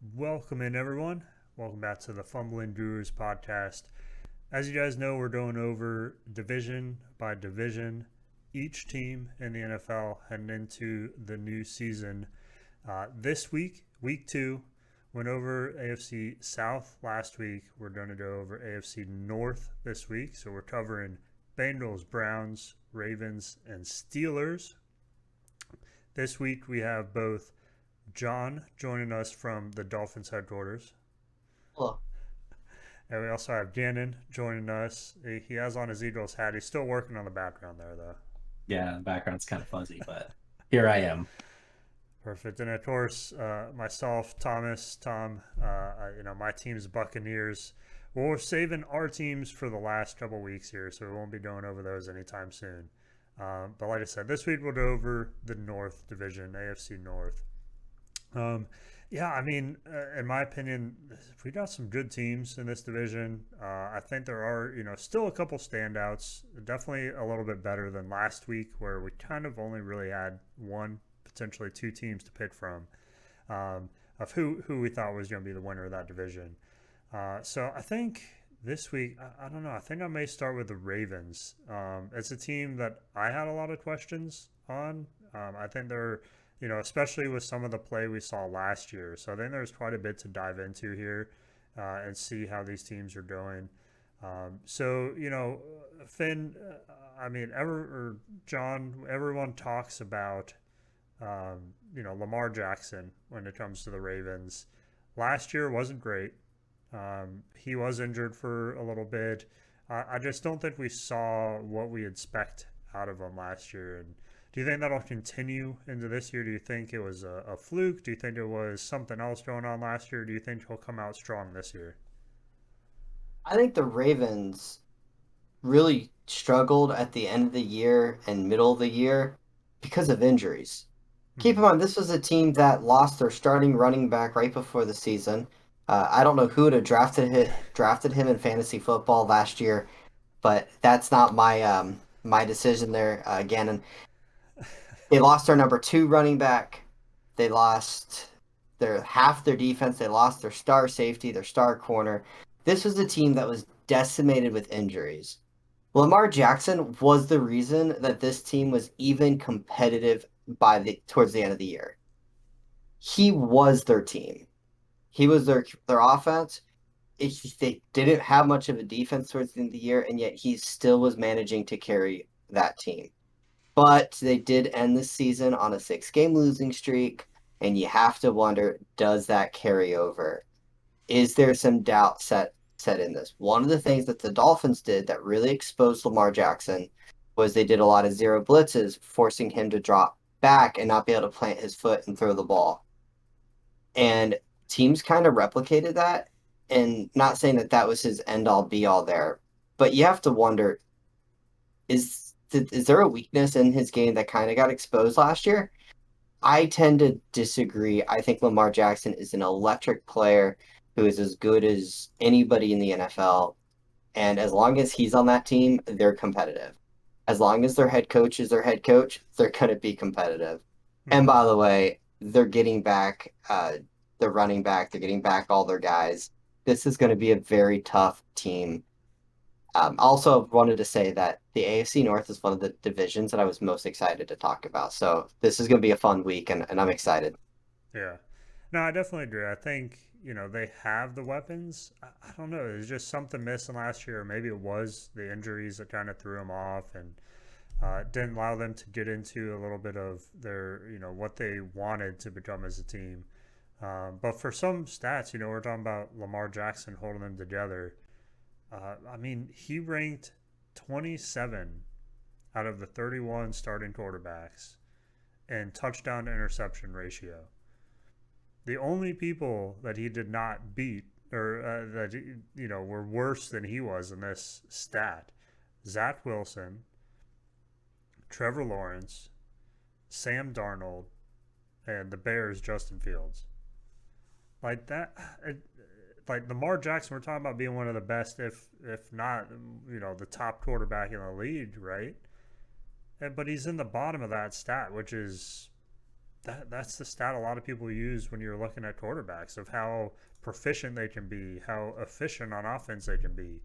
Welcome in, everyone. Welcome back to the Fumbling Brewers podcast. As you guys know, we're going over division by division, each team in the NFL heading into the new season. This week, week two, went over AFC South last week. We're going to go over AFC North this week. So we're covering Bengals, Browns, Ravens, and Steelers. This week, we have both John joining us from the Dolphins headquarters. Hello. And we also have Gannon joining us. He has on his Eagles hat. He's still working on the background there, though. Yeah, the background's kind of fuzzy, but here I am. Perfect. And of course, myself, Thomas, Tom, my team's Buccaneers. Well, we're saving our teams for the last couple weeks here, so we won't be going over those anytime soon. But like I said, this week we'll go over the North Division, AFC North. Um, yeah, I mean, in my opinion, we got some good teams in this division. I think there are, still a couple standouts. Definitely a little bit better than last week, where we kind of only really had one, potentially two teams to pick from, of who we thought was going to be the winner of that division. So I think this week, I don't know. I think I may start with the Ravens. It's a team that I had a lot of questions on. I think they're especially with some of the play we saw last year. So I think there's quite a bit to dive into here and see how these teams are going. Finn, or John, everyone talks about, Lamar Jackson when it comes to the Ravens. Last year wasn't great. He was injured for a little bit. I just don't think we saw what we expect out of him last year. And do you think that'll continue into this year? Do you think it was a fluke? Do you think it was something else going on last year? Do you think he'll come out strong this year? I think the Ravens really struggled at the end of the year and middle of the year because of injuries. Keep in Mm-hmm. mind, this was a team that lost their starting running back right before the season. I don't know who would have drafted him in fantasy football last year, but that's not my decision there. Again, and they lost their number two running back. They lost their half their defense. They lost their star safety, their star corner. This was a team that was decimated with injuries. Lamar Jackson was the reason that this team was even competitive by the towards the end of the year. He was their team. He was their offense. They didn't have much of a defense towards the end of the year, and yet he still was managing to carry that team. But they did end the season on a six-game losing streak, and you have to wonder, does that carry over? Is there some doubt set in this? One of the things that the Dolphins did that really exposed Lamar Jackson was they did a lot of zero blitzes, forcing him to drop back and not be able to plant his foot and throw the ball. And teams kind of replicated that. And not saying that that was his end all be all there, but you have to wonder, is there a weakness in his game that kind of got exposed last year? I tend to disagree. I think Lamar Jackson is an electric player who is as good as anybody in the NFL. And as long as he's on that team, they're competitive. As long as their head coach is their head coach, they're going to be competitive. And Mm-hmm. by the way, they're getting back the running back, they're getting back all their guys. This is going to be a very tough team. Also, wanted to say that the AFC North is one of the divisions that I was most excited to talk about. So this is going to be a fun week, and I'm excited. Yeah. No, I definitely agree. I think, they have the weapons. I don't know. There's just something missing last year. Or maybe it was the injuries that kind of threw them off and didn't allow them to get into a little bit of their, what they wanted to become as a team. But for some stats, we're talking about Lamar Jackson holding them together. He ranked 27 out of the 31 starting quarterbacks in touchdown to interception ratio. The only people that he did not beat or that were worse than he was in this stat: Zach Wilson, Trevor Lawrence, Sam Darnold, and the Bears' Justin Fields. Like that, like Lamar Jackson, we're talking about being one of the best, if not, the top quarterback in the league, right? But he's in the bottom of that stat, which is that's the stat a lot of people use when you're looking at quarterbacks of how proficient they can be, how efficient on offense they can be.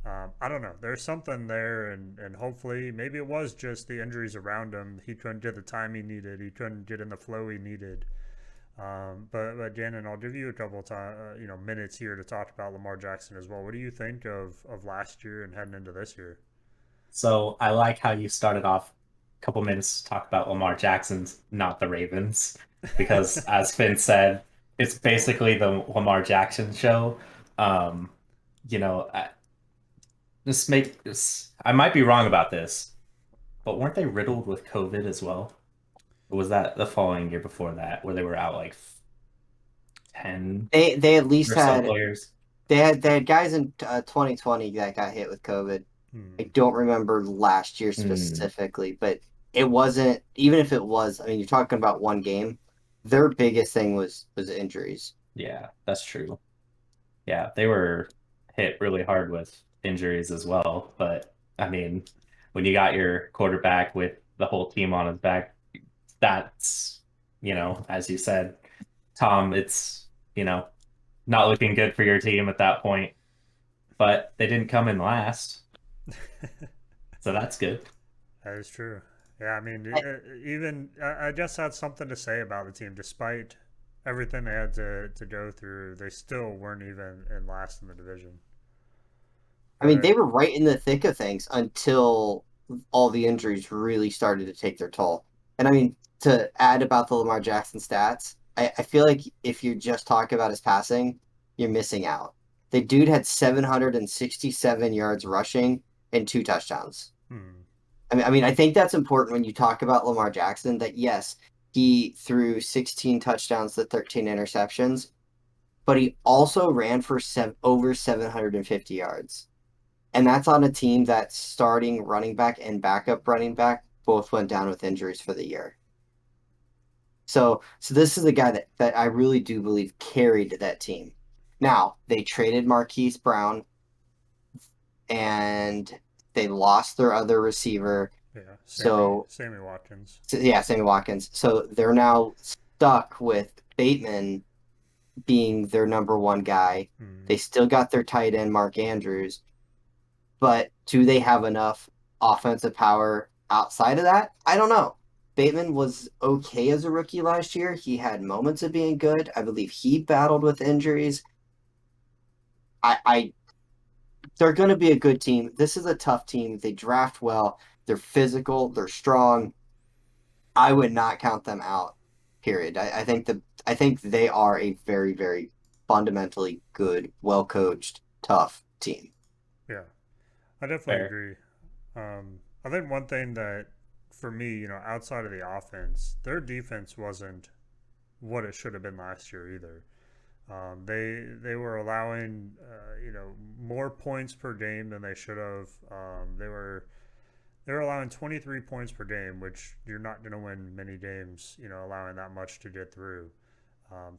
I don't know. There's something there, and hopefully, maybe it was just the injuries around him. He couldn't get the time he needed. He couldn't get in the flow he needed. But Gannon, I'll give you a couple of minutes here to talk about Lamar Jackson as well. What do you think of last year and heading into this year? So I like how you started off a couple minutes to talk about Lamar Jackson's, not the Ravens, because as Finn said, it's basically the Lamar Jackson show. Um, you know, I, this make this. I might be wrong about this, but weren't they riddled with COVID as well? Or was that the following year before that, where they were out like 10 They at least or so had players? they had guys in 2020 that got hit with COVID. I Hmm. don't remember last year Hmm. specifically, but it wasn't, even if it was, I mean, you're talking about one game. Their biggest thing was injuries. Yeah, that's true. Yeah, they were hit really hard with injuries as well. But I mean, when you got your quarterback with the whole team on his back, that's, as you said, Tom, it's, not looking good for your team at that point. But they didn't come in last, so that's good. That is true. Yeah, I mean, I, even I just had something to say about the team, despite everything they had to go through. They still weren't even in last in the division. I Go mean, they ahead. were right in the thick of things until all the injuries really started to take their toll. And I mean, to add about the Lamar Jackson stats, I feel like if you're just talking about his passing, you're missing out. The dude had 767 yards rushing and two touchdowns. Hmm. I mean, I think that's important when you talk about Lamar Jackson. That yes, he threw 16 touchdowns to 13 interceptions, but he also ran for over 750 yards, and that's on a team that starting running back and backup running back both went down with injuries for the year. So this is a guy that I really do believe carried that team. Now they traded Marquise Brown and they lost their other receiver. Yeah, Sammy So Sammy Watkins. yeah, Sammy Watkins. So they're now stuck with Bateman being their number one guy. Hmm. They still got their tight end Mark Andrews, but do they have enough offensive power outside of that? I don't know. Bateman was okay as a rookie last year. He had moments of being good. I believe he battled with injuries. I they're going to be a good team. This is a tough team. They draft well. They're physical. They're strong. I would not count them out. Period. I think they are a very very fundamentally good, well coached, tough team. Yeah, I definitely Fair. agree. I think one thing that for me, outside of the offense, their defense wasn't what it should have been last year either. They were allowing more points per game than they should have. They were allowing 23 points per game, which you're not going to win many games, allowing that much to get through.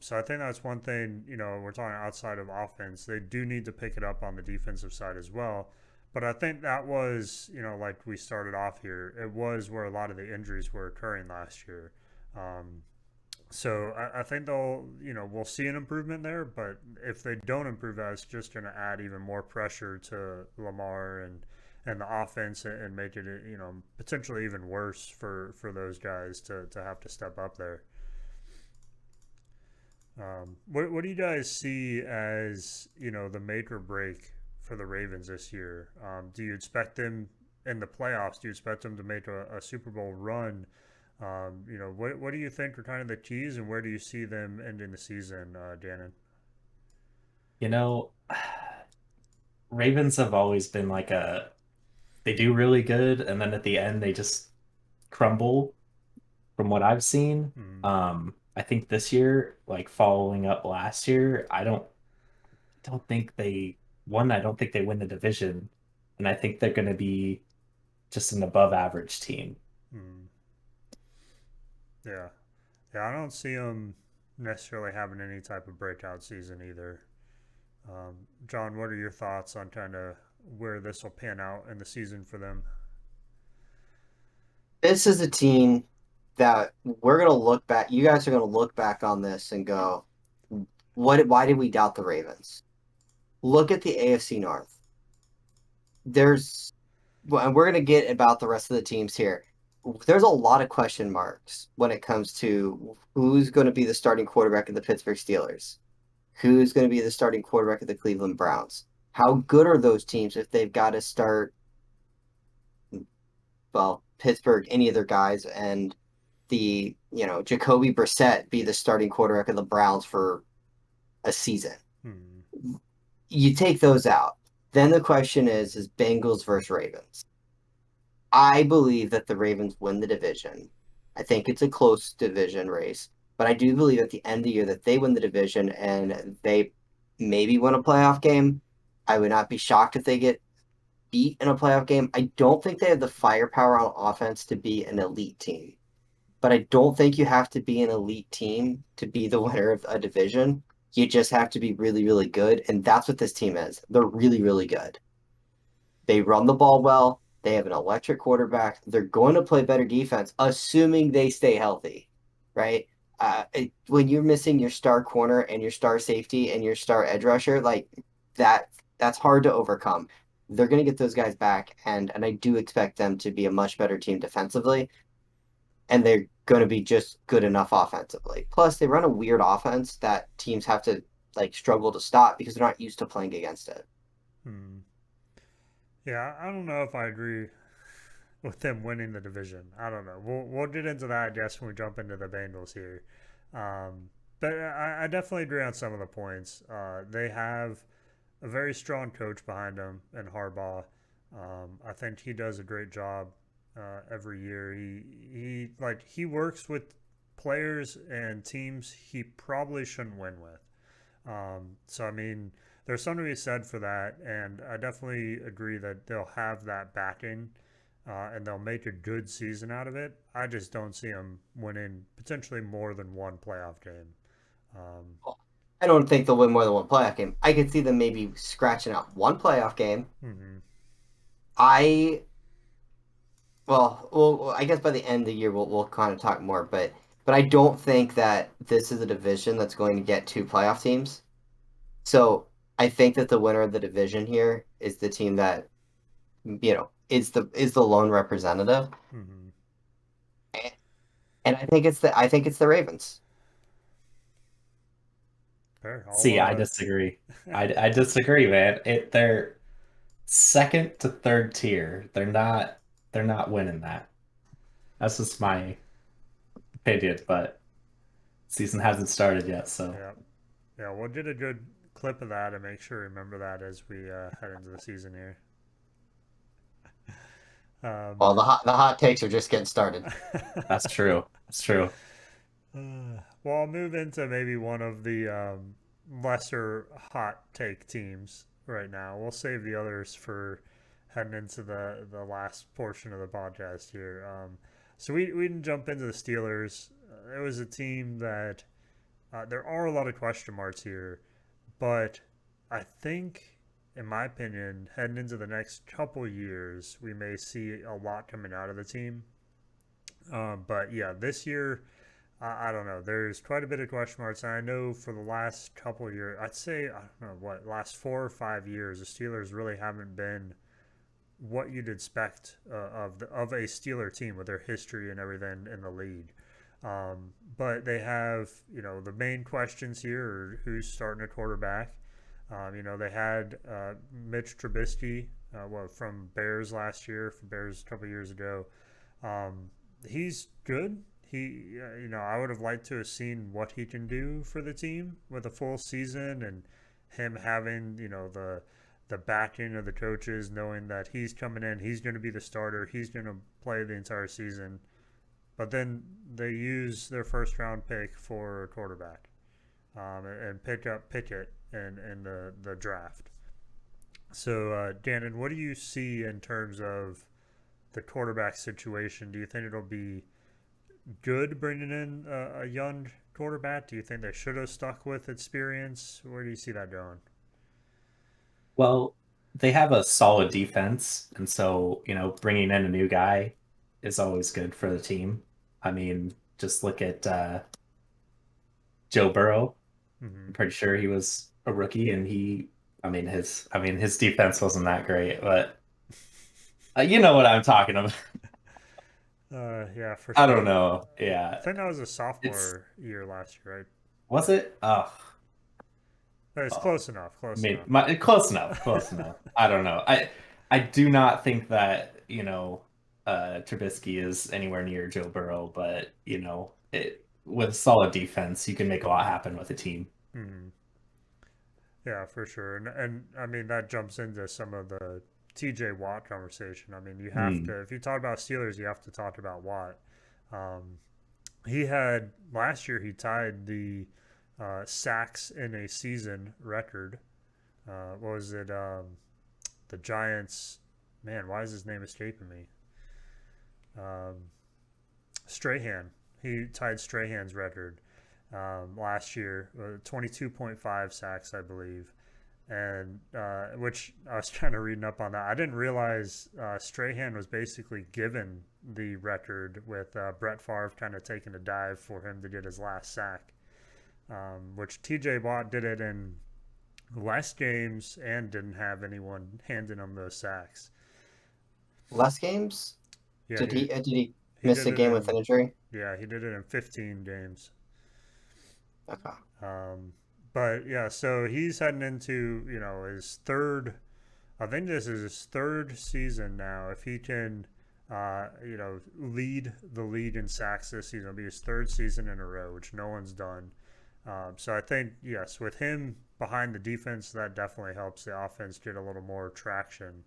So I think that's one thing, we're talking outside of offense. They do need to pick it up on the defensive side as well. But I think that was, like we started off here, it was where a lot of the injuries were occurring last year. Um, so I think we'll see an improvement there. But if they don't improve, that's just going to add even more pressure to Lamar and the offense and make it, potentially even worse for those guys to have to step up there. What do you guys see as the make or break for the Ravens this year? Do you expect them in the playoffs? Do you expect them to make a Super Bowl run? What do you think are kind of the keys, and where do you see them ending the season, Dannon? You know, Ravens have always been like they do really good, and then at the end they just crumble from what I've seen. Hmm. I think this year, like following up last year, I don't think I don't think they win the division, and I think they're going to be just an above average team. Hmm. Yeah, yeah. I don't see them necessarily having any type of breakout season either. John, what are your thoughts on kind of where this will pan out in the season for them? This is a team. that we're gonna look back. You guys are gonna look back on this and go, "What? Why did we doubt the Ravens?" Look at the AFC North. There's, well, and we're gonna get about the rest of the teams here. There's a lot of question marks when it comes to who's going to be the starting quarterback of the Pittsburgh Steelers, who's going to be the starting quarterback of the Cleveland Browns. How good are those teams if they've got to start, well, Pittsburgh, any of their guys, and Jacoby Brissett be the starting quarterback of the Browns for a season? Hmm. You take those out. Then the question is Bengals versus Ravens. I believe that the Ravens win the division. I think it's a close division race, but I do believe at the end of the year that they win the division and they maybe win a playoff game. I would not be shocked if they get beat in a playoff game. I don't think they have the firepower on offense to be an elite team, but I don't think you have to be an elite team to be the winner of a division. You just have to be really, really good, and that's what this team is. They're really, really good. They run the ball well. They have an electric quarterback. They're going to play better defense, assuming they stay healthy, right? When you're missing your star corner and your star safety and your star edge rusher, like that, that's hard to overcome. They're going to get those guys back, and I do expect them to be a much better team defensively, and they're going to be just good enough offensively. Plus, they run a weird offense that teams have to like struggle to stop because they're not used to playing against it. Hmm. Yeah, I don't know if I agree with them winning the division. I don't know. We'll get into that, I guess, when we jump into the Bengals here. But I definitely agree on some of the points. They have a very strong coach behind them in Harbaugh. I think he does a great job every year. He works with players and teams he probably shouldn't win with. So I mean, there's something to be said for that, and I definitely agree that they'll have that backing, and they'll make a good season out of it. I just don't see them winning potentially more than one playoff game. Um, I don't think they'll win more than one playoff game. I could see them maybe scratching out one playoff game. mhm. I well, I guess by the end of the year we'll kind of talk more, but I don't think that this is a division that's going to get two playoff teams. So I think that the winner of the division here is the team that is the lone representative, Mhm. and I think it's the Ravens. Fair. See, I disagree. I disagree, man. They're second to third tier. They're not winning that. That's just my opinion, but season hasn't started yet, so Yeah, yeah. We'll get a good clip of that and make sure to remember that as we head into the season here. Um, Well, the hot takes are just getting started. that's true. That's true. well, I'll move into maybe one of the lesser hot take teams right now. We'll save the others for heading into the last portion of the podcast here. So we can jump into the Steelers. It was a team that there are a lot of question marks here, but I think, in my opinion, heading into the next couple years, we may see a lot coming out of the team. But yeah, this year, I don't know. There's quite a bit of question marks, and I know for the last couple of years, I'd say I don't know what last 4 or 5 years, the Steelers really haven't been what you'd expect of a Steeler team with their history and everything in the league. But they have, the main questions here are who's starting a quarterback. They had Mitch Trubisky, from Bears last year, from Bears a couple years ago. Um, he's good. I would have liked to have seen what he can do for the team with a full season and him having, the backing of the coaches, knowing that he's coming in, he's going to be the starter, he's going to play the entire season. But then they use their first round pick for a quarterback, and pick up Pickett in the draft. So, Dannon, what do you see in terms of the quarterback situation? Do you think it'll be good bringing in a young quarterback? Do you think they should have stuck with experience? Where do you see that going? Well, they have a solid defense, and so, bringing in a new guy is always good for the team. I mean, just look at Joe Burrow. Hmm. I'm pretty sure he was a rookie, and I mean, his defense wasn't that great, but you know what I'm talking about. Yeah, for I don't sure. know. I Yeah, think that was a it's sophomore year last year, right? was it? Oh, It's oh, close enough. Close maybe enough. close enough, close enough. I don't know. I do not think that, Trubisky is anywhere near Joe Burrow, but with solid defense, you can make a lot happen with a team. Hmm. Yeah, for sure. And I mean that jumps into some of the TJ Watt conversation. I mean, you have Hmm. to if you talk about Steelers, you have to talk about Watt. He had last year he tied the sacks in a season record. What was it? The Giants. Man, why is his name escaping me? Um, Strahan. He tied Strahan's record last year, 22.5 sacks, I believe. And which I was trying to reading up on that. I didn't realize Strahan was basically given the record with Brett Favre kind of taking a dive for him to get his last sack, which TJ Watt did it in less games and didn't have anyone handing him those sacks. Less games? Yeah, Did he he miss did a it game with in an injury? yeah he did it in 15 games. Okay. Um, but yeah, so he's heading into his third. I think this is his third season now. If he can, lead the league in sacks this season, it'll be his third season in a row, which no one's done. So I think yes, with him behind the defense, that definitely helps the offense get a little more traction.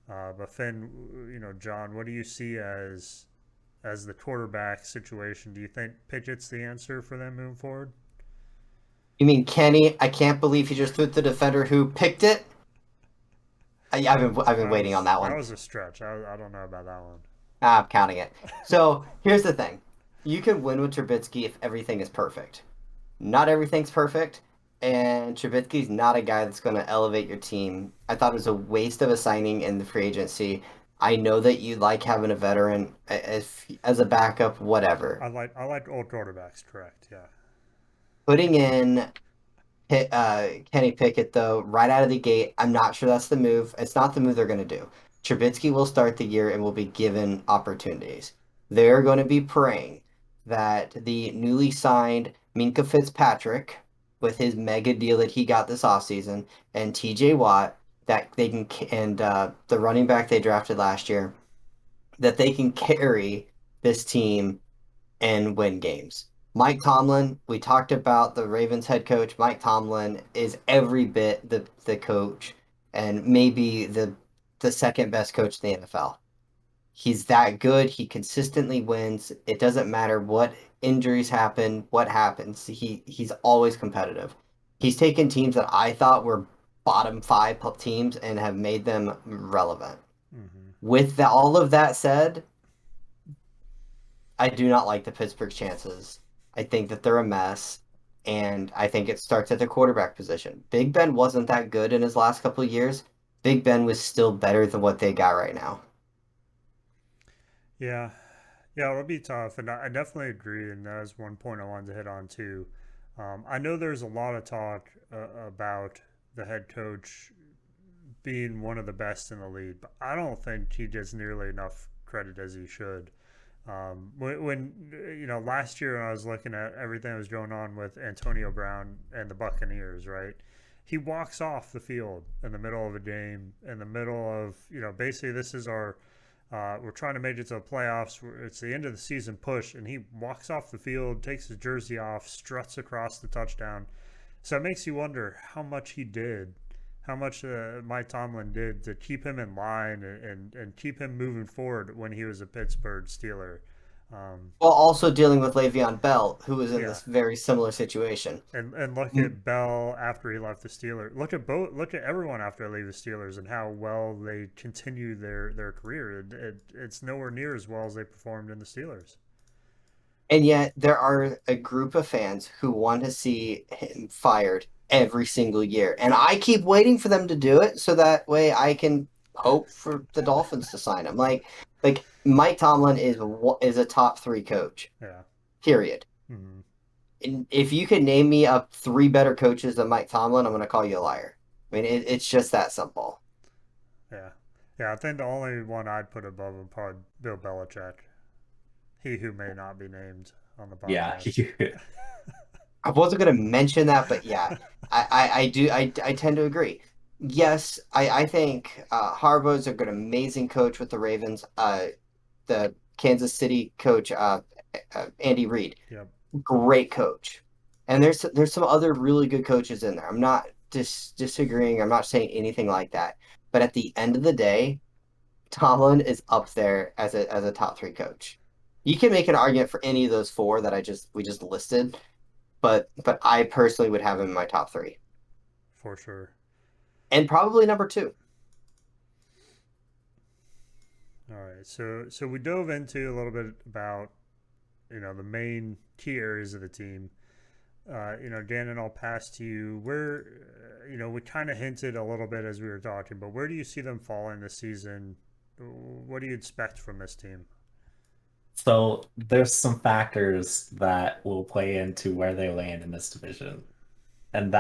But Finn, John, what do you see as the quarterback situation? Do you think Pickett's the answer for them moving forward? You mean Kenny? I can't believe he just threw it to the defender who picked it. I've been waiting on that That one. was a stretch. I don't know about that one. I'm counting it. So here's the thing: you can win with Trubisky if everything is perfect. Not everything's perfect, and Trubisky's not a guy that's going to elevate your team. I thought it was a waste of a signing in the free agency. I know that you like having a veteran as a backup, whatever. I like old quarterbacks. Correct. Yeah. Putting in Kenny Pickett, though, right out of the gate, I'm not sure that's the move. It's not the move they're going to do. Trubisky will start the year and will be given opportunities. They're going to be praying that the newly signed Minka Fitzpatrick, with his mega deal that he got this offseason, and TJ Watt, that they can, and the running back they drafted last year, that they can carry this team and win games. Mike Tomlin, we talked about the Ravens head coach. Mike Tomlin is every bit the coach and maybe the second best coach in the NFL. He's that good. He consistently wins. It doesn't matter what injuries happen, what happens. He's always competitive. He's taken teams that I thought were bottom five teams and have made them relevant. Hmm. With all of that said, I do not like the Pittsburgh chances. I think that they're a mess, and I think it starts at the quarterback position. Big Ben wasn't that good in his last couple of years. Big Ben was still better than what they got right now. Yeah. Yeah, it'll be tough, and I definitely agree. And that was one point I wanted to hit on too. I know there's a lot of talk about the head coach being one of the best in the league, but I don't think he gets nearly enough credit as he should. When last year when I was looking at everything that was going on with Antonio Brown and the Buccaneers, right? He walks off the field in the middle of a game, in the middle of basically this is our we're trying to make it to the playoffs. It's the end of the season push, and he walks off the field, takes his jersey off, struts across the touchdown. So it makes you wonder how much he did, how much Mike Tomlin did to keep him in line and keep him moving forward when he was a Pittsburgh Steeler. Um, While also dealing with Le'Veon Bell, who was in yeah, this very similar situation. and look at Bell after he left the Steelers. Look at everyone after they leave the Steelers and how well they continue their career. It's nowhere near as well as they performed in the Steelers. And yet, there are a group of fans who want to see him fired every single year. And I keep waiting for them to do it so that way I can hope for the Dolphins to sign him. Like, Like Mike Tomlin is a top 3 coach. Yeah. Period. Hmm. And if you could name me up 3 better coaches than Mike Tomlin, I'm going to call you a liar. I mean, it's just that simple. Yeah. Yeah, I think the only one I'd put above him probably Bill Belichick. He who may not be named on the Yeah. podcast. I wasn't going to mention that, but yeah, I tend to agree. Yes, I think Harbaugh's a good, amazing coach with the Ravens. The Kansas City coach, Andy Reid, Yep. great coach. And there's some other really good coaches in there. I'm not disagreeing. I'm not saying anything like that. But at the end of the day, Tomlin is up there as a top 3 coach. You can make an argument for any of those 4 that we just listed, but I personally would have him in my top 3 For sure. and probably number 2. All right. So we dove into a little bit about the main key areas of the team. Dan, and I'll pass to you. Where we kind of hinted a little bit as we were talking, but where do you see them falling this season? What do you expect from this team? So there's some factors that will play into where they land in this division. And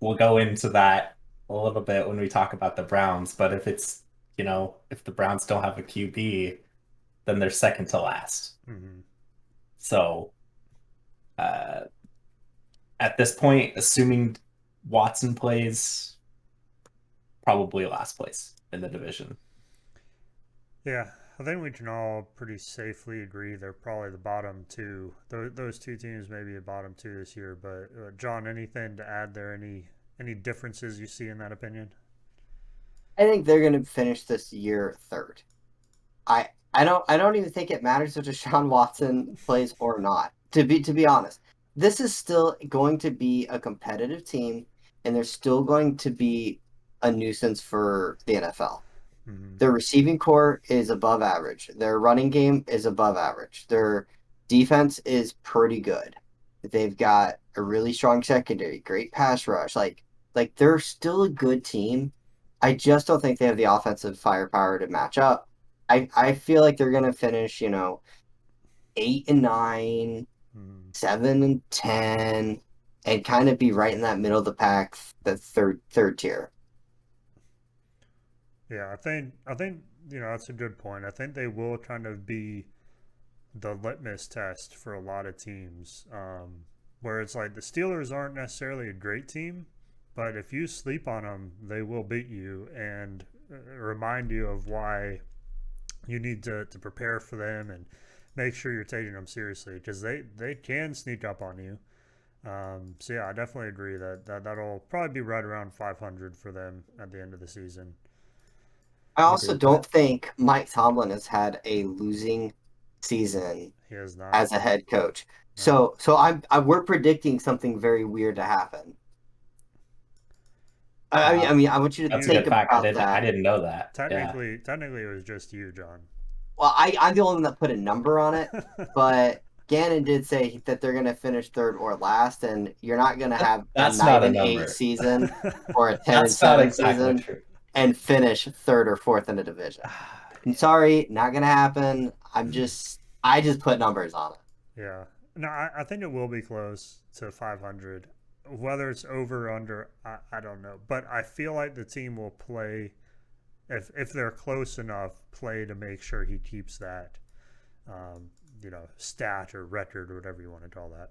we'll go into that a little bit when we talk about the Browns. But if the Browns don't have a QB, then they're second to last. Mm-hmm. So uh, at this point, assuming Watson plays, probably last place in the division. Yeah, I think we can all pretty safely agree they're probably the bottom 2. Those 2 teams may be a bottom 2 this year. But John, anything to add there? Any differences you see in that opinion? I think they're going to finish this year 3rd. I don't even think it matters if Deshaun Watson plays or not. To be honest, this is still going to be a competitive team, and they're still going to be a nuisance for the NFL. Mm-hmm. Their receiving core is above average. Their running game is above average. Their defense is pretty good. They've got a really strong secondary, great pass rush. Like they're still a good team. I just don't think they have the offensive firepower to match up. I feel like they're gonna finish, 8-9, Mm-hmm. 7-10, and kind of be right in that middle of the pack, the third tier. Yeah, I think that's a good point. I think they will kind of be the litmus test for a lot of teams, where it's like the Steelers aren't necessarily a great team, but if you sleep on them, they will beat you and remind you of why you need to prepare for them and make sure you're taking them seriously because they can sneak up on you. So yeah, I definitely agree that'll probably be right around 500 for them at the end of the season. I I agree also with that. don't think Mike Tomlin has had a losing season He has not. as a head coach. No. So we're predicting something very weird to happen. Uh, I mean, I want you to that's a You think good fact. I about didn't I that. didn't know that. Yeah. technically it was just you, John. Well, I'm the only one that put a number on it, but Gannon did say that they're going to finish 3rd or last, and you're not going to have a That's not a 9-8 number. season or a ten and That's not seven exactly season true. and finish 3rd or 4th in the division. I'm sorry, not going to happen. I just put numbers on it. Yeah. No, I think it will be close to 500. Whether it's over or under, I don't know. But I feel like the team will play, if they're close enough, play to make sure he keeps that, um, stat or record or whatever you want to call that.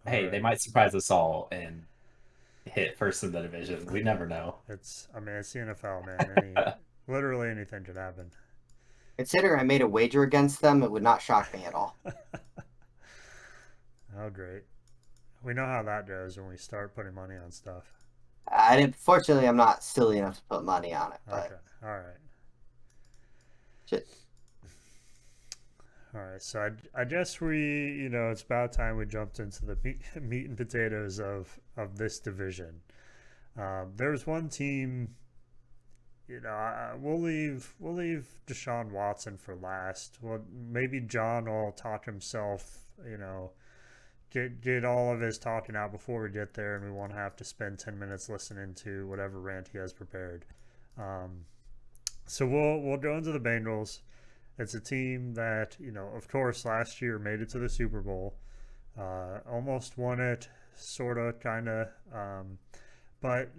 All Hey, they right. might surprise us all and hit first in the division. We never know. It's the NFL, man. Literally anything could happen. Considering I made a wager against them, it would not shock me at all. Oh, great. We know how that goes when we start putting money on stuff. Fortunately, I'm not silly enough to put money on it, Okay. but All right. shit. All right, so I guess it's about time we jumped into the meat and potatoes of this division. There's one team, we'll leave Deshaun Watson for last. Well, maybe John will talk himself, get all of his talking out before we get there, and we won't have to spend 10 minutes listening to whatever rant he has prepared. Um, so we'll go into the Bengals. It's a team that, of course, last year made it to the Super Bowl, almost won it, sort of, kind of, but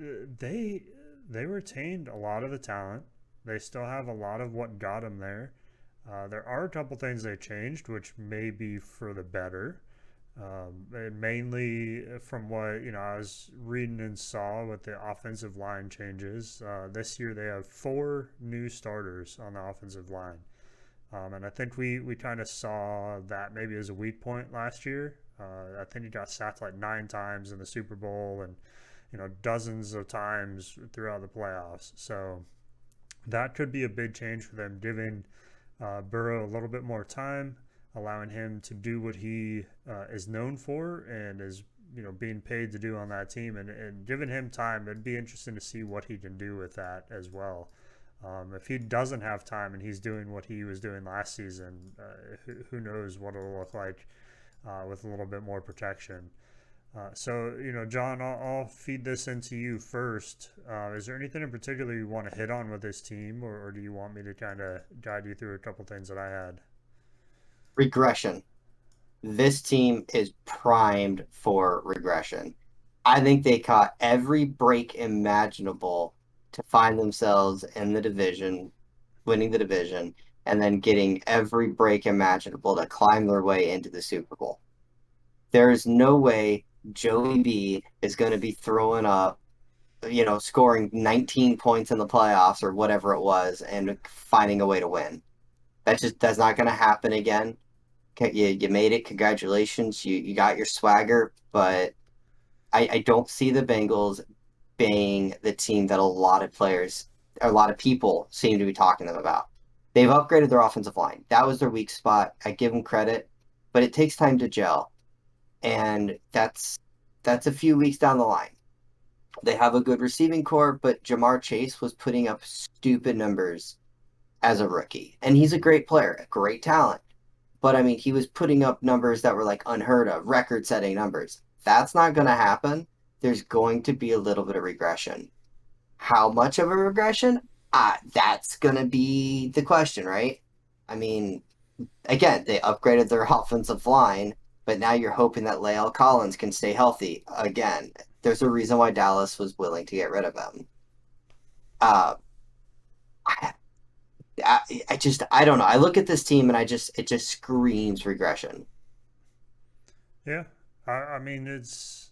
they retained a lot of the talent. They still have a lot of what got them there. There are a couple things they changed, which may be for the better. And mainly from what I was reading and saw with the offensive line changes. This year they have 4 new starters on the offensive line. And I think we kind of saw that maybe as a weak point last year. I think he got sacked like 9 times in the Super Bowl and dozens of times throughout the playoffs. So that could be a big change for them, giving Burrow a little bit more time, allowing him to do what he is known for and is being paid to do on that team, and giving him time. It'd be interesting to see what he can do with that as well. If he doesn't have time and he's doing what he was doing last season, who knows what it'll look like with a little bit more protection. So, John, I'll feed this into you first. Is there anything in particular you want to hit on with this team, or do you want me to kind of guide you through a couple things that I had? Regression. This team is primed for regression. I think they caught every break imaginable to find themselves in the division, winning the division, and then getting every break imaginable to climb their way into the Super Bowl. There is no way Joey B is going to be throwing up, scoring 19 points in the playoffs or whatever it was and finding a way to win. That's not going to happen again. You made it. Congratulations. You got your swagger, but I don't see the Bengals being the team that a lot of people seem to be talking to them about. They've upgraded their offensive line. That was their weak spot. I give them credit, but it takes time to gel, and that's a few weeks down the line. They have a good receiving core, but Jamar Chase was putting up stupid numbers as a rookie, and he's a great player, a great talent. But I mean, he was putting up numbers that were like unheard of, record setting numbers. That's not going to happen. There's going to be a little bit of regression. How much of a regression? That's going to be the question, right? I mean, again, they upgraded their offensive line, but now you're hoping that Lael Collins can stay healthy. Again, there's a reason why Dallas was willing to get rid of him. Uh, I, I don't know. I look at this team and it just screams regression. Yeah, I mean, it's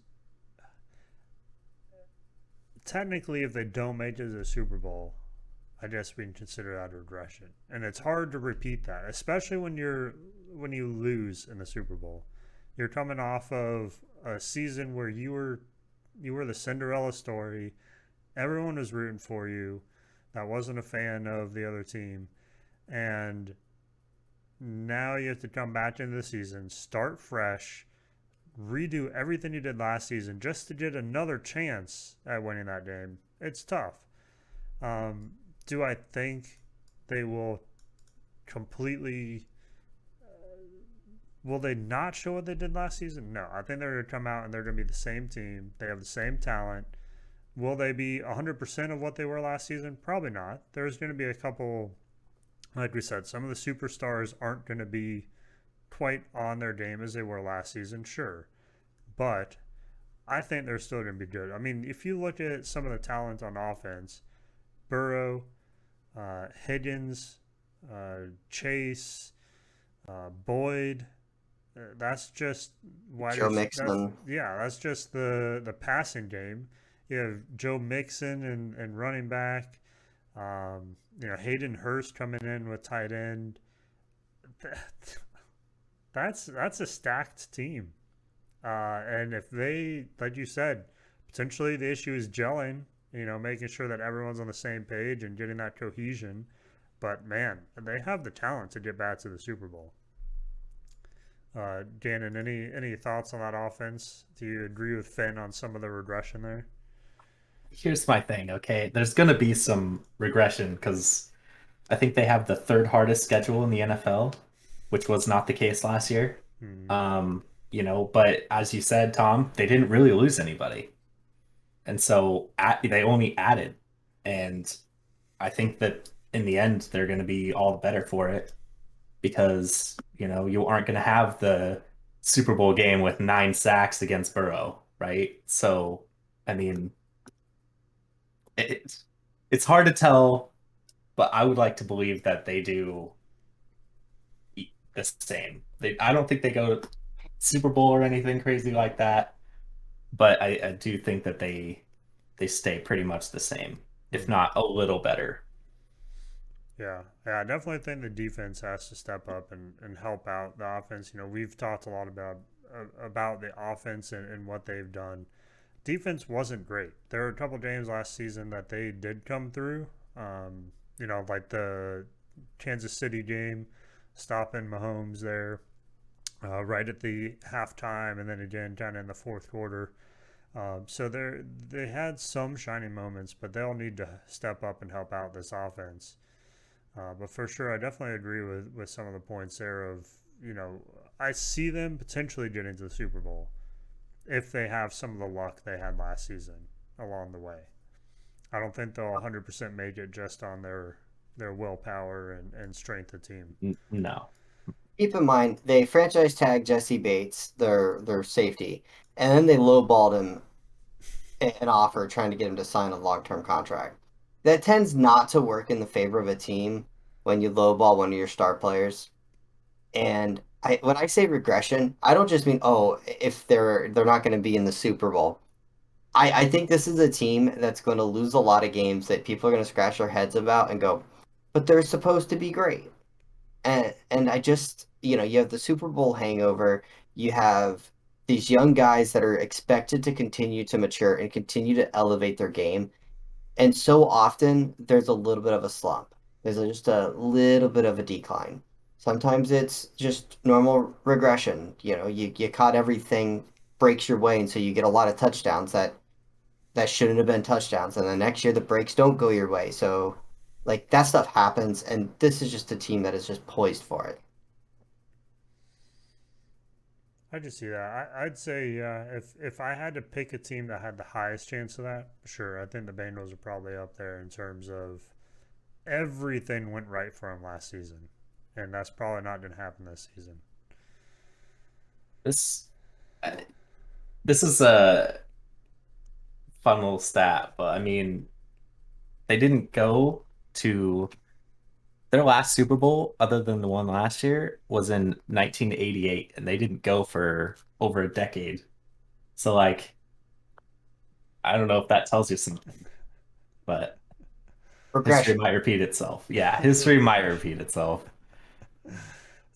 technically if they don't make it to the Super Bowl, I guess we can consider that a regression, and it's hard to repeat that, especially when you lose in the Super Bowl. You're coming off of a season where you were the Cinderella story. Everyone was rooting for you. That wasn't a fan of the other team, and now you have to come back into the season, start fresh, redo everything you did last season just to get another chance at winning that game. It's tough. Um, do I think they will completely? Will they not show what they did last season? No, I think they're going to come out and they're going to be the same team. They have the same talent. Will they be 100% of what they were last season? Probably not. There's going to be a couple, like we said, some of the superstars aren't going to be quite on their game as they were last season, sure. But I think they're still going to be good. I mean, if you look at some of the talent on offense, Burrow, Higgins, Chase, Boyd, that's just wide. Joe Mixon. That's just the passing game. You have Joe Mixon and running back. Hayden Hurst coming in with tight end. That's a stacked team. And if they, like you said, potentially the issue is gelling, making sure that everyone's on the same page and getting that cohesion. But man, they have the talent to get back to the Super Bowl. Gannon, any thoughts on that offense? Do you agree with Finn on some of the regression there? Here's my thing, okay? There's going to be some regression because I think they have the third hardest schedule in the NFL, which was not the case last year. Hmm. But as you said, Tom, they didn't really lose anybody. And so they only added. And I think that in the end they're going to be all the better for it because, you aren't going to have the Super Bowl game with 9 sacks against Burrow, right? So, I mean, it, it's hard to tell, but I would like to believe that they do the same. I don't think they go to Super Bowl or anything crazy like that, but I do think that they stay pretty much the same, if Hmm. not a little better. Yeah, yeah, I definitely think the defense has to step up and help out the offense. We've talked a lot about the offense and what they've done. Defense wasn't great. There were a couple games last season that they did come through. Like the Kansas City game, stopping Mahomes there right at the halftime, and then again kind of in the fourth quarter. So they had some shining moments, but they'll need to step up and help out this offense. But for sure, I definitely agree with some of the points there. You know, I see them potentially getting to the Super Bowl if they have some of the luck they had last season along the way. I don't think they'll 100% make it just on their willpower and strength of team. No. Keep in mind they franchise tag Jesse Bates, their safety, and then they lowballed him an offer trying to get him to sign a long term contract. That tends not to work in the favor of a team when you lowball one of your star players. And when I say regression, I don't just mean if they're not going to be in the Super Bowl. I think this is a team that's going to lose a lot of games that people are going to scratch their heads about and go, but they're supposed to be great. And I just, you have the Super Bowl hangover. You have these young guys that are expected to continue to mature and continue to elevate their game. And so often there's a little bit of a slump. There's just a little bit of a decline. Sometimes it's just normal regression. You caught everything breaks your way, and so you get a lot of touchdowns that shouldn't have been touchdowns. And the next year the breaks don't go your way. So like that stuff happens, and this is just a team that is just poised for it. I just see that. I'd say if I had to pick a team that had the highest chance of that, sure, I think the Bengals are probably up there in terms of everything went right for them last season, and that's probably not going to happen this season. This uh, this is a fun little stat, but I mean, they didn't go to their last Super Bowl, other than the one last year, was in 1988, and they didn't go for over a decade. So, like, I don't know if that tells you something, but history Regression. might repeat itself. Yeah, history might repeat itself.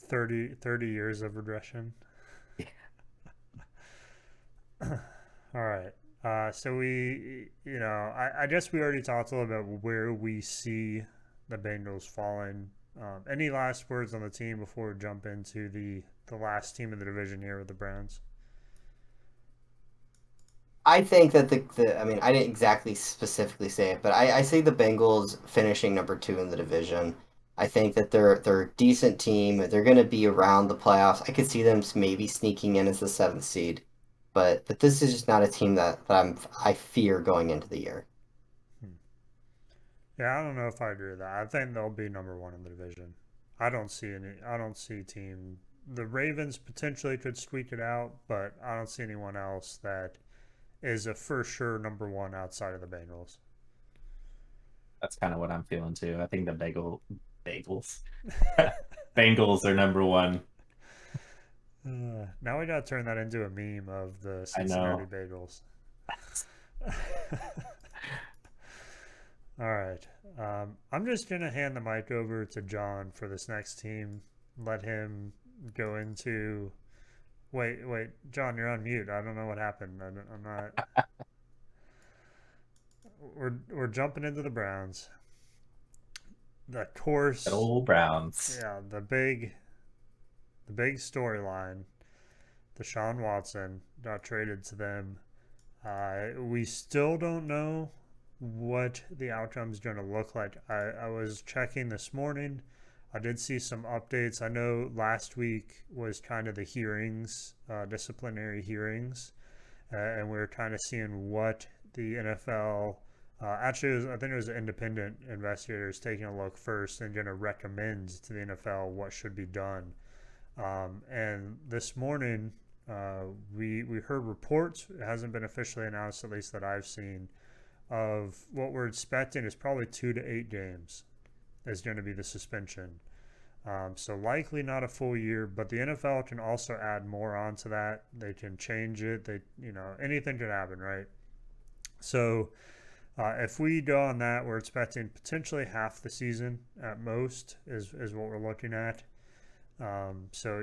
30 years of regression. All right. So I guess we already talked a little bit where we see the Bengals falling. Any last words on the team before we jump into the last team of the division here with the Browns? I think that I mean, I didn't exactly specifically say it, but I see the Bengals finishing number two in the division. I think that they're a decent team. They're going to be around the playoffs. I could see them maybe sneaking in as the seventh seed, but this is just not a team I fear going into the year. Hmm. Yeah, I don't know if I agree with that. I think they'll be number one in the division. I don't see any. I don't see team. The Ravens potentially could squeak it out, but I don't see anyone else that is a for sure number one outside of the Bengals. That's kind of what I'm feeling too. I think the bagels, Bengals are number one. Now we gotta turn that into a meme of the I Cincinnati know. Bagels. All right. I'm just gonna hand the mic over to John for this next team. Let him go into. Wait, John, you're on mute. I don't know what happened. I'm not. We're jumping into the Browns. The Good course, old Browns. yeah, the big storyline. Deshaun Watson got traded to them. We still don't know what the outcome is going to look like. I was checking this morning. I did see some updates. I know last week was kind of the hearings, disciplinary hearings, and we were kind of seeing what the NFL Actually, I think it was independent investigators taking a look first and going to recommend to the NFL what should be done. And this morning, we heard reports. It hasn't been officially announced, at least that I've seen, of what we're expecting is probably 2 to 8 games is going to be the suspension. So likely not a full year, but the NFL can also add more onto that. They can change it. Anything could happen, right? So if we go on that, we're expecting potentially half the season at most is what we're looking at. So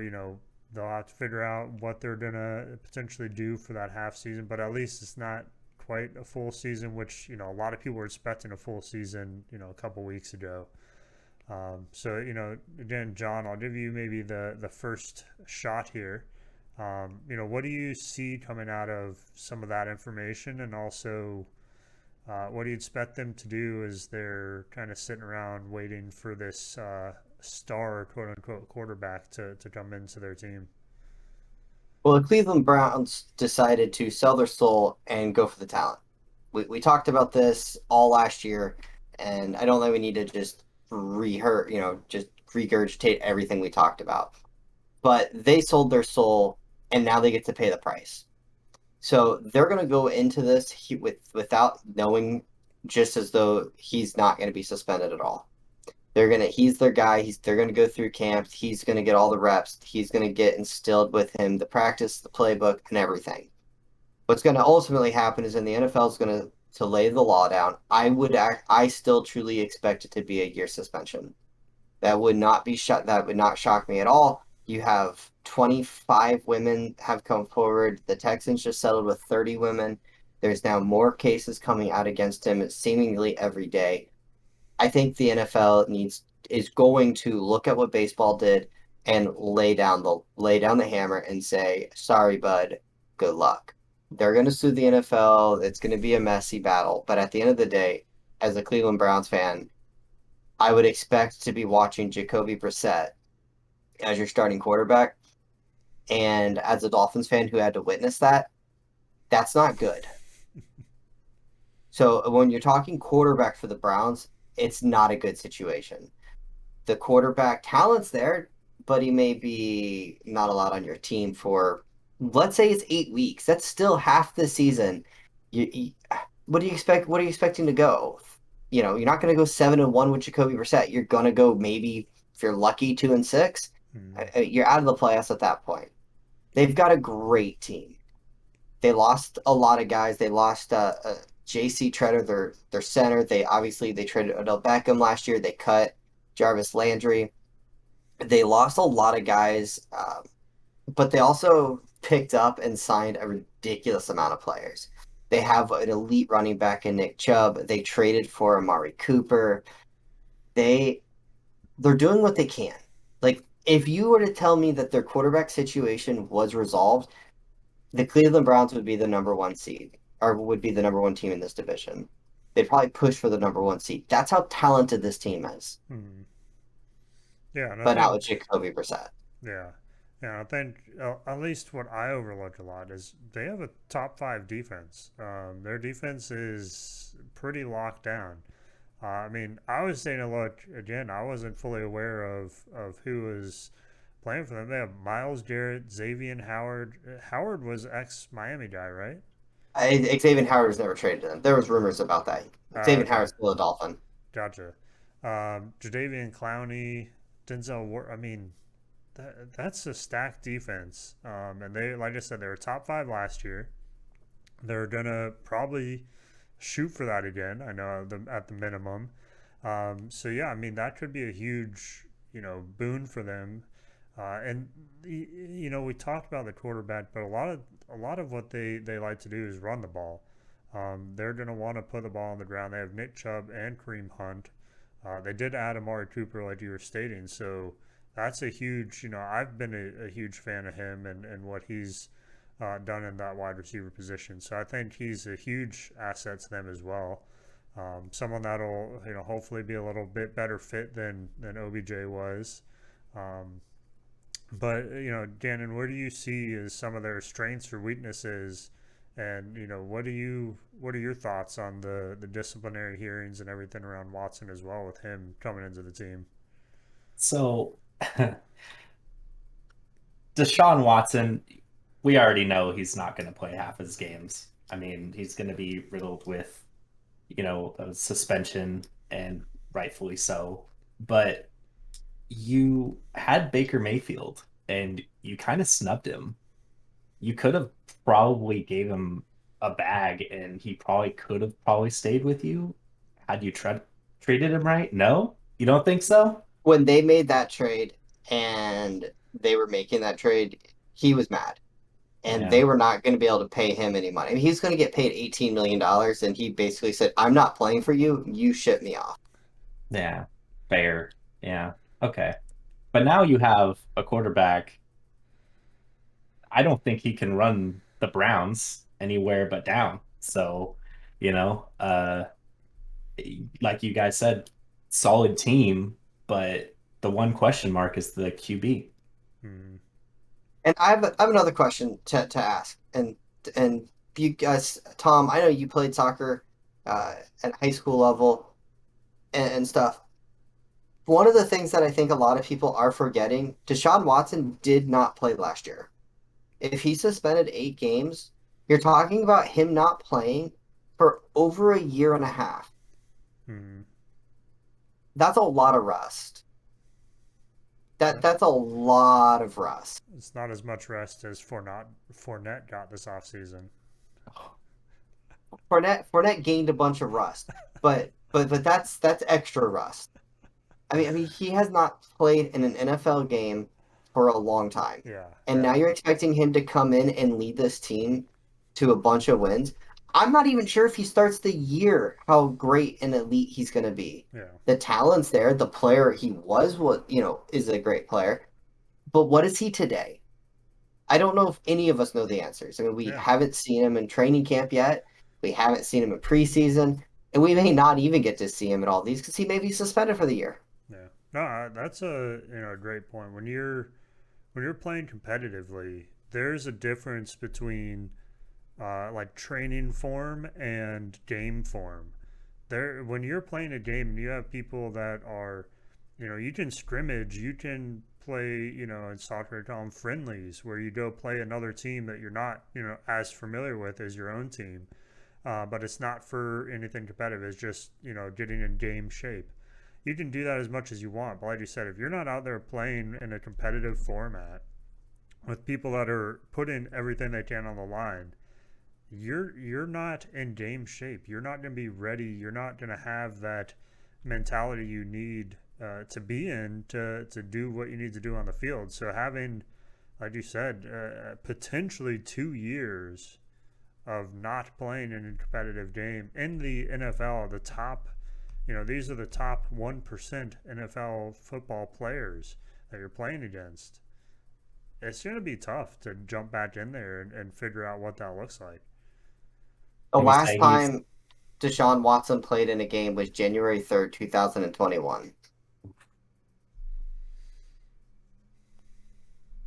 they'll have to figure out what they're gonna potentially do for that half season, but at least it's not quite a full season, which a lot of people were expecting a full season a couple weeks ago. So again, John, I'll give you maybe the first shot here. What do you see coming out of some of that information, and also what do you expect them to do as they're kind of sitting around waiting for this star, quote unquote, quarterback to come into their team? Well, the Cleveland Browns decided to sell their soul and go for the talent. We talked about this all last year, and I don't think we need to just just regurgitate everything we talked about. But they sold their soul, and now they get to pay the price. So they're going to go into this without knowing, just as though he's not going to be suspended at all. He's their guy. They're gonna go through camps. He's gonna get all the reps. He's gonna get instilled with him the practice, the playbook, and everything. What's gonna ultimately happen is, in the NFL is gonna to lay the law down. I still truly expect it to be a year suspension. That would not be shut. That would not shock me at all. You have 25 women have come forward. The Texans just settled with 30 women. There's now more cases coming out against him seemingly every day. I think the NFL is going to look at what baseball did and lay down the hammer and say, "Sorry, bud, good luck." They're going to sue the NFL. It's going to be a messy battle, but at the end of the day, as a Cleveland Browns fan, I would expect to be watching Jacoby Brissett as your starting quarterback. And as a Dolphins fan who had to witness that, that's not good. So when you're talking quarterback for the Browns, it's not a good situation. The quarterback talent's there, but he may be not allowed on your team for, let's say, it's 8 weeks. That's still half the season. You what do you expect? What are you expecting to go? You're not going to go 7-1 with Jacoby Brissett. You're going to go, maybe, if you're lucky, 2-6. Hmm. You're out of the playoffs at that point. They've got a great team. They lost a lot of guys. They lost J.C. Treader, their center. They traded Odell Beckham last year. They cut Jarvis Landry. They lost a lot of guys, but they also picked up and signed a ridiculous amount of players. They have an elite running back in Nick Chubb. They traded for Amari Cooper. They they're doing what they can. Like, if you were to tell me that their quarterback situation was resolved, the Cleveland Browns would be the number one seed, or would be the number one team in this division. They'd probably push for the number one seed. That's how talented this team is. Hmm. Yeah, and I But not with think Jacoby Brissett. yeah, yeah, I think at least what I overlook a lot is they have a top five defense. Their defense is pretty locked down. I mean, I was taking a look again. I wasn't fully aware of who was playing for them. They have Miles Garrett, Xavier Howard. Howard was ex Miami guy, right? Xavier Howard was never traded to them. There was rumors about that. Xavier Okay, Howard's still a Dolphin. gotcha. Jadavian Clowney, Denzel Ward. I mean, that's a stacked defense. And they, like I said, they were top five last year. They're gonna probably shoot for that again. I know at the minimum. So yeah, I mean that could be a huge boon for them. And we talked about the quarterback, but a lot of what they like to do is run the ball. They're gonna want to put the ball on the ground. They have Nick Chubb and Kareem Hunt. They did add Amari Cooper, like you were stating, so that's a huge. I've been a huge fan of him and what he's done in that wide receiver position. So I think he's a huge asset to them as well. Someone that'll hopefully be a little bit better fit than OBJ was. Um, but Gannon, where do you see as some of their strengths or weaknesses And what are your thoughts on the disciplinary hearings and everything around Watson as well with him coming into the team? So Deshaun Watson, we already know he's not going to play half his games. I mean, he's going to be riddled with, a suspension, and rightfully so. But you had Baker Mayfield and you kind of snubbed him. You could have probably gave him a bag and he probably could have probably stayed with you had you treated him right. No, you don't think so? When they made that trade and they were making that trade, he was mad. And Yeah, they were not going to be able to pay him any money. I mean, he's going to get paid $18 million, and he basically said, "I'm not playing for you. You ship me off." yeah, fair. Yeah, okay. But now you have a quarterback. I don't think he can run the Browns anywhere but down. So, you know, uh, like you guys said, solid team, but the one question mark is the QB. And I have another question to ask. And you guys, Tom, I know you played soccer at high school level and stuff. One of the things that I think a lot of people are forgetting, Deshaun Watson did not play last year. If he suspended 8 games, you're talking about him not playing for over a year and a half. Hmm. That's a lot of rust. That's a lot of rust. It's not as much rest as Fournette got this offseason. Fournette gained a bunch of rust, but that's extra rust. I mean, he has not played in an NFL game for a long time, Yeah, and yeah, now you're expecting him to come in and lead this team to a bunch of wins. I'm not even sure if he starts the year how great and elite he's going to be. yeah, The talent's there. The player he was, what is a great player, but what is he today? I don't know if any of us know the answers. I mean, we yeah, haven't seen him in training camp yet. We haven't seen him in preseason, and we may not even get to see him at all these because he may be suspended for the year. yeah. No, that's a great point. When you're playing competitively, there's a difference between like training form and game form. There, when you're playing a game and you have people that are, you can scrimmage, you can play, in soccer, call them friendlies, where you go play another team that you're not, as familiar with as your own team. But it's not for anything competitive. It's just, getting in game shape. You can do that as much as you want. But like you said, if you're not out there playing in a competitive format with people that are putting everything they can on the line, you're not in game shape. You're not going to be ready. You're not going to have that mentality you need to be in to do what you need to do on the field. So having, like you said, potentially 2 years of not playing in a competitive game in the NFL, the top, these are the top 1% NFL football players that you're playing against. It's going to be tough to jump back in there and figure out what that looks like. The Can we last say he's time Deshaun Watson played in a game was January 3rd, 2021.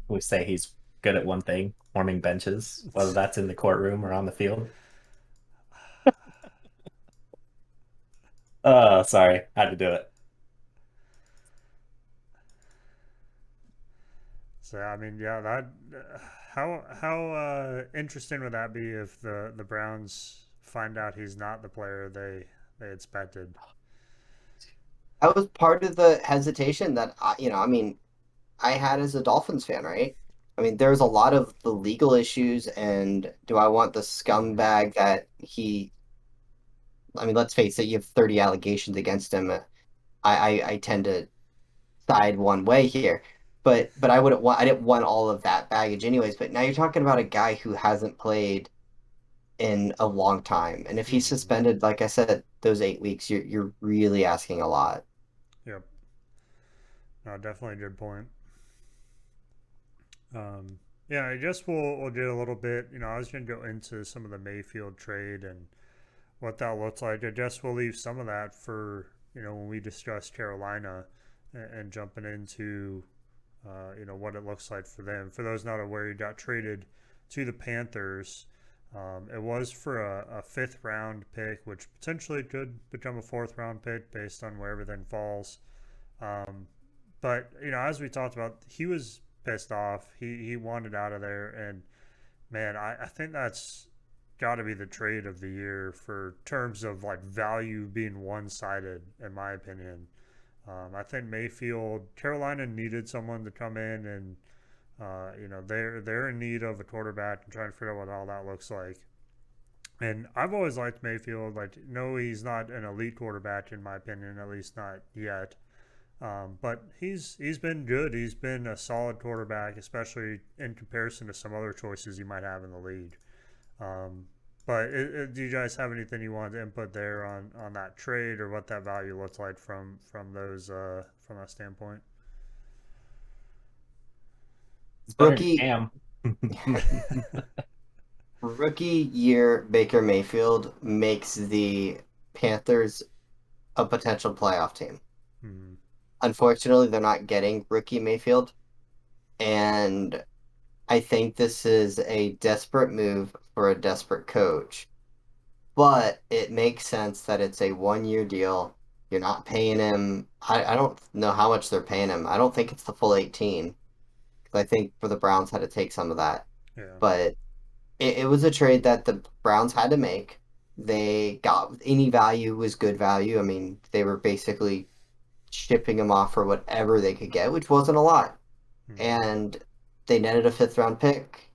can we say he's good at one thing, warming benches, whether that's in the courtroom or on the field? Sorry, had to do it. So I mean, yeah, that how interesting would that be if the Browns find out he's not the player they expected? That was part of the hesitation that I mean, I had as a Dolphins fan, right? I mean, there's a lot of the legal issues, and do I want the Mm-hmm. scumbag that he? I mean, let's face it, you have 30 allegations against him. I tend to side one way here, but I didn't want all of that baggage anyways. But now you're talking about a guy who hasn't played in a long time, and if he's Mm-hmm. suspended, like I said, those 8 weeks, you're really asking a lot. Yep. No, definitely a good point. Yeah, I guess we'll get a little bit. I was gonna go into some of the Mayfield trade and what that looks like. I guess we'll leave some of that for when we discuss Carolina and jumping into what it looks like for them. For those not aware, he got traded to the Panthers It was for a fifth round pick, which potentially could become a fourth round pick based on where everything falls. Um, but as we talked about, he was pissed off. He wanted out of there, and man, I think that's got to be the trade of the year for terms of like value being one sided, in my opinion. I think Mayfield, Carolina needed someone to come in and they're in need of a quarterback and trying to figure out what all that looks like. And I've always liked Mayfield. Like, no, he's not an elite quarterback in my opinion, at least not yet. But he's been good. He's been a solid quarterback, especially in comparison to some other choices you might have in the league. Um, but do you guys have anything you want to input there on that trade or what that value looks like those from that standpoint? It's better than Rookie Cam. rookie year Baker Mayfield makes the Panthers a potential playoff team. Hmm. Unfortunately, they're not getting rookie Mayfield, and I think this is a desperate move for a desperate coach. But it makes sense that it's a 1 year deal. You're not paying him. I don't know how much they're paying him. I don't think it's the full 18. 'Cause I think for the Browns had to take some of that. Yeah. But it was a trade that the Browns had to make. They got any value was good value. I mean, they were basically shipping him off for whatever they could get, which wasn't a lot. Hmm. And they netted a fifth round pick.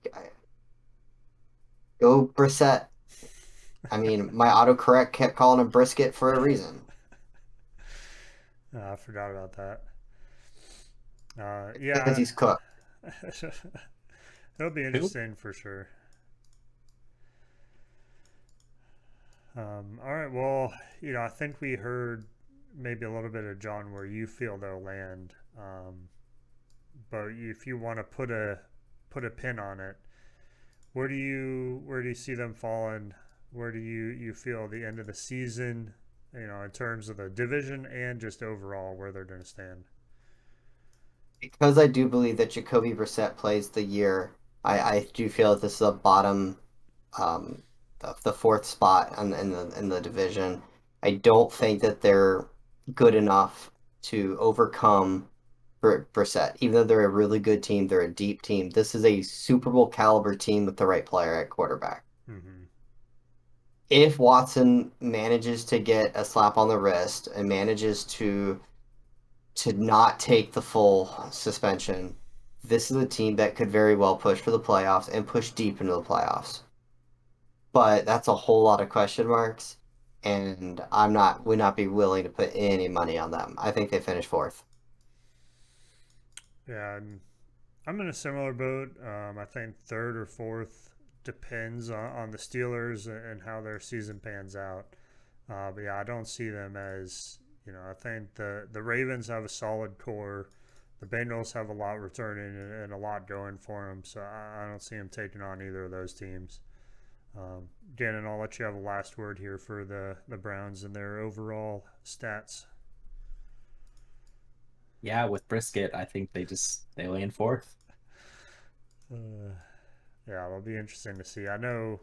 Go Brissett. I mean, my autocorrect kept calling him brisket for a reason. I forgot about that. Because Yeah, he's cooked. it'll be Who? interesting for sure. All right, well, I think we heard maybe a little bit of John where you feel they'll land. But if you want to put a pin on it, where do you see them falling? Where do you feel the end of the season? In terms of the division and just overall where they're going to stand. Because I do believe that Jacoby Brissett plays the year, I do feel that this is a bottom, um, the fourth spot in the division. I don't think that they're good enough to overcome Brissett. Even though they're a really good team, they're a deep team. This is a Super Bowl caliber team with the right player at quarterback. Hmm. If Watson manages to get a slap on the wrist and manages to not take the full suspension, this is a team that could very well push for the playoffs and push deep into the playoffs. But that's a whole lot of question marks, and would not be willing to put any money on them. I think they finish fourth. Yeah, and I'm in a similar boat. I think third or fourth depends on the Steelers and how their season pans out. But yeah, I don't see them as I think the Ravens have a solid core. The Bengals have a lot returning and a lot going for them, so I don't see them taking on either of those teams. Gannon, I'll let you have a last word here for the Browns and their overall stats. Yeah, with Brisket, I think they lay in fourth. Uh, yeah, it'll be interesting to see. I know,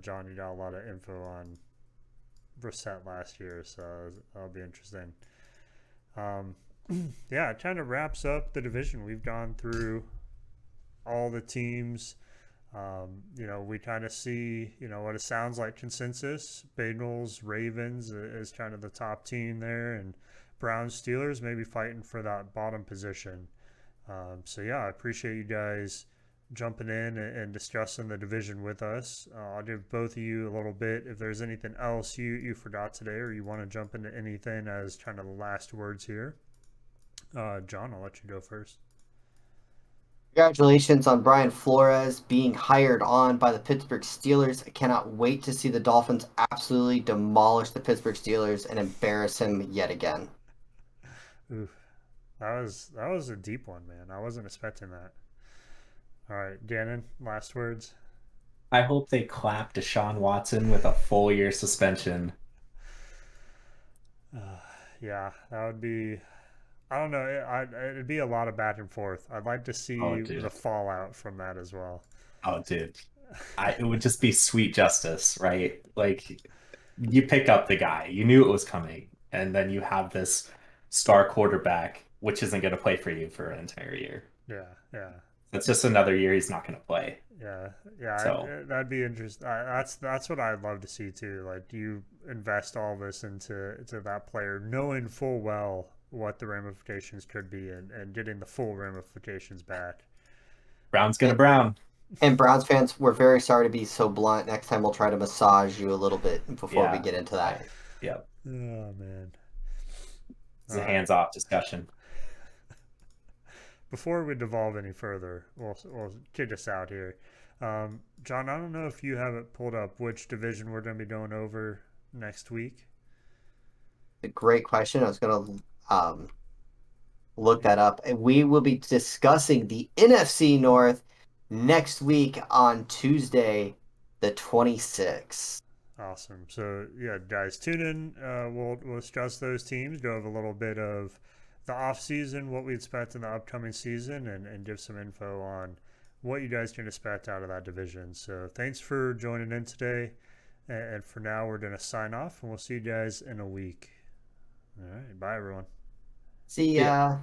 John, you got a lot of info on Brissett last year, so that'll be interesting. Um, yeah, it kind of wraps up the division. We've gone through all the teams. We kind of see, what it sounds like consensus. Bengals, Ravens is kind of the top team there, and Browns, Steelers maybe fighting for that bottom position. So yeah, I appreciate you guys jumping in and discussing the division with us. I'll give both of you a little bit. If there's anything else you forgot today or you want to jump into anything as kind of the last words here, John, I'll let you go first. Congratulations on Brian Flores being hired on by the Pittsburgh Steelers. I cannot wait to see the Dolphins absolutely demolish the Pittsburgh Steelers and embarrass him yet again. Oof, that was a deep one, man. I wasn't expecting that. All right, Gannon, last words. I hope they clap Deshaun Watson with a full year suspension. Uh, yeah, that would be. I don't know. It'd be a lot of back and forth. I'd like to Oh, see the dude. fallout from that as well. Oh, dude. it would just be sweet justice, right? Like you pick up the guy, you knew it was coming, and then you have this star quarterback, which isn't going to play for you for an entire year. Yeah, yeah. It's just another year he's not going to play. Yeah, yeah, So that'd be interesting. That's what I'd love to see too. Like you invest all this into that player, knowing full well what the ramifications could be, and getting the full ramifications back. Brown's going to And, Brown. and Browns fans, we're very sorry to be so blunt. Next time we'll try to massage you a little bit before we Yeah, get into that. right. Yep. Oh man! It's All a right. hands-off discussion. Before we devolve any further, we'll kick us out here. John, I don't know if you have it pulled up which division we're going to be going over next week. A great question. I was going to look that up. And we will be discussing the NFC North next week on Tuesday, the 26th. Awesome. So yeah, guys, tune in. We'll discuss those teams. Go over a little bit of the off season, what we expect in the upcoming season, and give some info on what you guys can expect out of that division. So thanks for joining in today. And for now, we're gonna sign off, and we'll see you guys in a week. All right. Bye, everyone. See Yeah. ya.